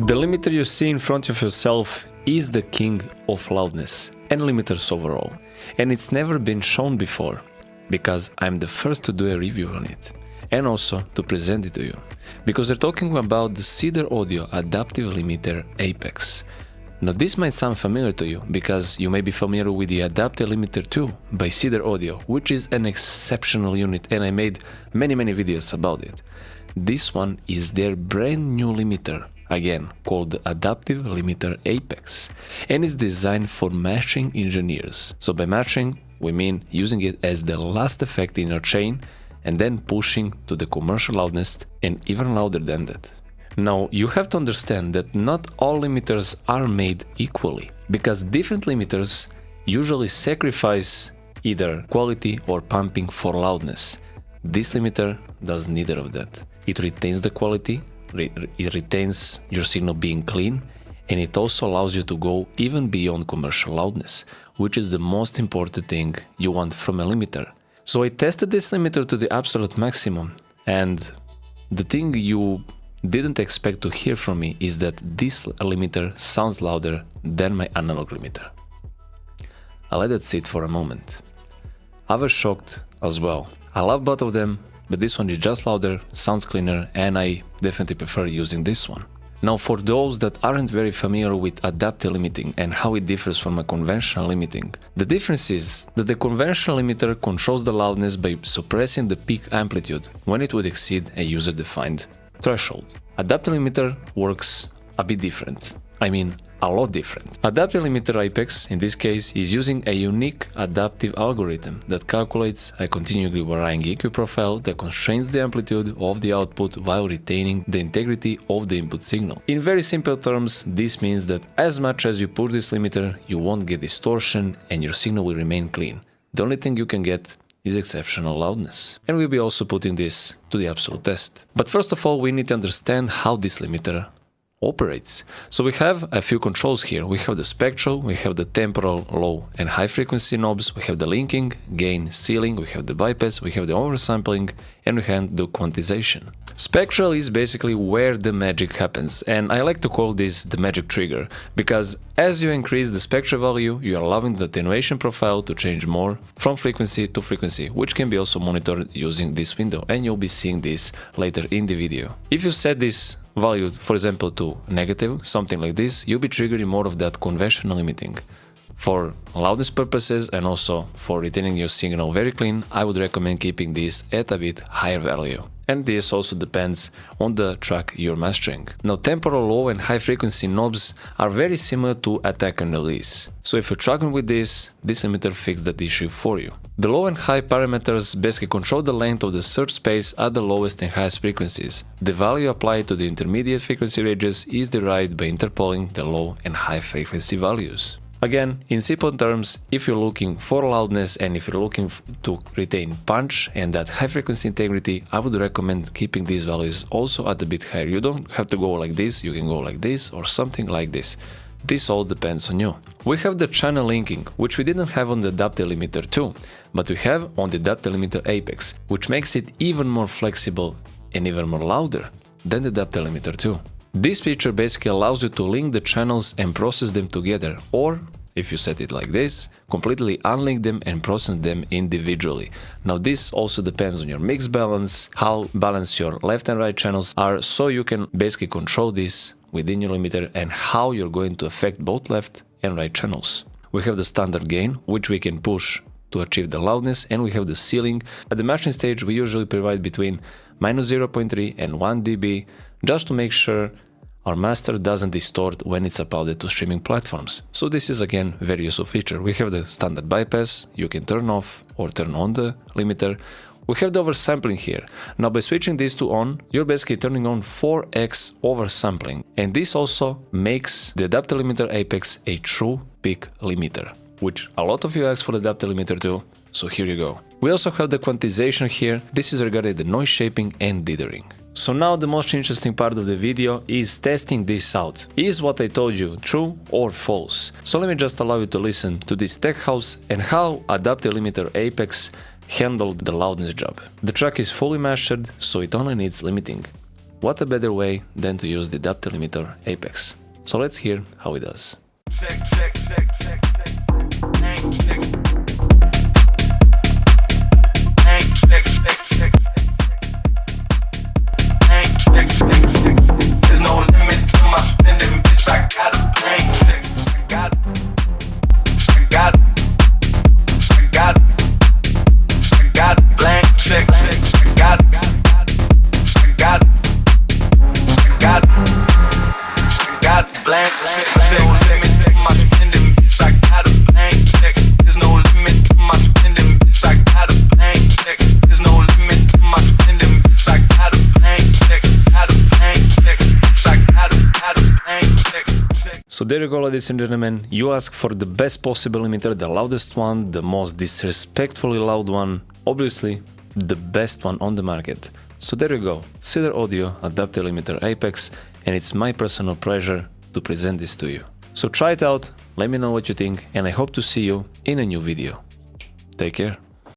The limiter you see in front of yourself is the king of loudness and limiters overall, and it's never been shown before, because I'm the first to do a review on it, and also to present it to you, because we're talking about the Cedar Audio Adaptive Limiter Apex. Now this might sound familiar to you, because you may be familiar with the Adaptive Limiter 2 by Cedar Audio, which is an exceptional unit, and I made many videos about it. This one is their brand new limiter, again called the Adaptive Limiter Apex, and it's designed for mashing engineers. So by mashing, we mean using it as the last effect in your chain and then pushing to the commercial loudness and even louder than that. Now you have to understand that not all limiters are made equally, because different limiters usually sacrifice either quality or pumping for loudness. This limiter does neither of that. It retains the quality, it retains your signal being clean, and it also allows you to go even beyond commercial loudness, which is the most important thing you want from a limiter. So I tested this limiter to the absolute maximum, and the thing you didn't expect to hear from me is that this limiter sounds louder than my analog limiter. I'll let that sit for a moment. I was shocked as well. I love both of them, but this one is just louder, sounds cleaner, and I definitely prefer using this one. Now for those that aren't very familiar with adaptive limiting and how it differs from a conventional limiting, the difference is that the conventional limiter controls the loudness by suppressing the peak amplitude when it would exceed a user-defined threshold. Adaptive limiter works a bit different. I mean, a lot different. Adaptive limiter Apex, in this case, is using a unique adaptive algorithm that calculates a continually varying EQ profile that constrains the amplitude of the output while retaining the integrity of the input signal. In very simple terms, this means that as much as you push this limiter, you won't get distortion and your signal will remain clean. The only thing you can get is exceptional loudness. And we'll be also putting this to the absolute test. But first of all, we need to understand how this limiter operates. So we have a few controls here. We have the spectral, we have the temporal, low and high frequency knobs, we have the linking, gain, ceiling, we have the bypass, we have the oversampling, and we have the quantization. Spectral is basically where the magic happens, and I like to call this the magic trigger, because as you increase the spectral value, you are allowing the attenuation profile to change more from frequency to frequency, which can be also monitored using this window, and you'll be seeing this later in the video. If you set this value, for example, to negative, something like this, you'll be triggering more of that conventional limiting. For loudness purposes and also for retaining your signal very clean, I would recommend keeping this at a bit higher value. And this also depends on the track you're mastering. Now, temporal low and high frequency knobs are very similar to attack and release. So if you're tracking with this limiter fixes that issue for you. The low and high parameters basically control the length of the search space at the lowest and highest frequencies. The value applied to the intermediate frequency ranges is derived by interpoling the low and high frequency values. Again, in simple terms, if you're looking for loudness and if you're looking to retain punch and that high frequency integrity, I would recommend keeping these values also at a bit higher. You don't have to go like this, you can go like this or something like this. This all depends on you. We have the channel linking, which we didn't have on the Adaptive Limiter 2, but we have on the Adaptive Limiter Apex, which makes it even more flexible and even more louder than the Adaptive Limiter 2. This feature basically allows you to link the channels and process them together, or if you set it like this, completely unlink them and process them individually. Now this also depends on your mix balance, how balanced your left and right channels are, so you can basically control this within your limiter and how you're going to affect both left and right channels. We have the standard gain, which we can push to achieve the loudness, and we have the ceiling. At the matching stage, we usually provide between -0.3 and 1 dB, just to make sure our master doesn't distort when it's uploaded to streaming platforms. So this is again a very useful feature. We have the standard bypass, you can turn off or turn on the limiter. We have the oversampling here. Now by switching these to on, you're basically turning on 4x oversampling. And this also makes the Adaptive Limiter Apex a true peak limiter, which a lot of you asked for the Adaptive Limiter too, so here you go. We also have the quantization here. This is regarding the noise shaping and dithering. So now the most interesting part of the video is testing this out. Is what I told you true or false? So let me just allow you to listen to this tech house and how Adaptive Limiter Apex handled the loudness job. The track is fully mastered, so it only needs limiting. what a better way than to use the adapter limiter Apex. So let's hear how it does. There's no limit to my spending, bitch. I got a blank check. I got blank check. Blank check. There's no limit to my spending, bitch. I got a blank check. There's no limit to my spending, bitch. I got a blank check. There's no limit to my spending, bitch. I got a blank check. Got a blank check. Bitch, I got a blank check. So there you go, ladies and gentlemen. You ask for the best possible limiter, the loudest one, the most disrespectfully loud one, obviously the best one on the market. So there you go, Cedar Audio adapter limiter Apex, and it's my personal pleasure to present this to you. So try it out, let me know what you think, and I hope to see you in a new video. Take care.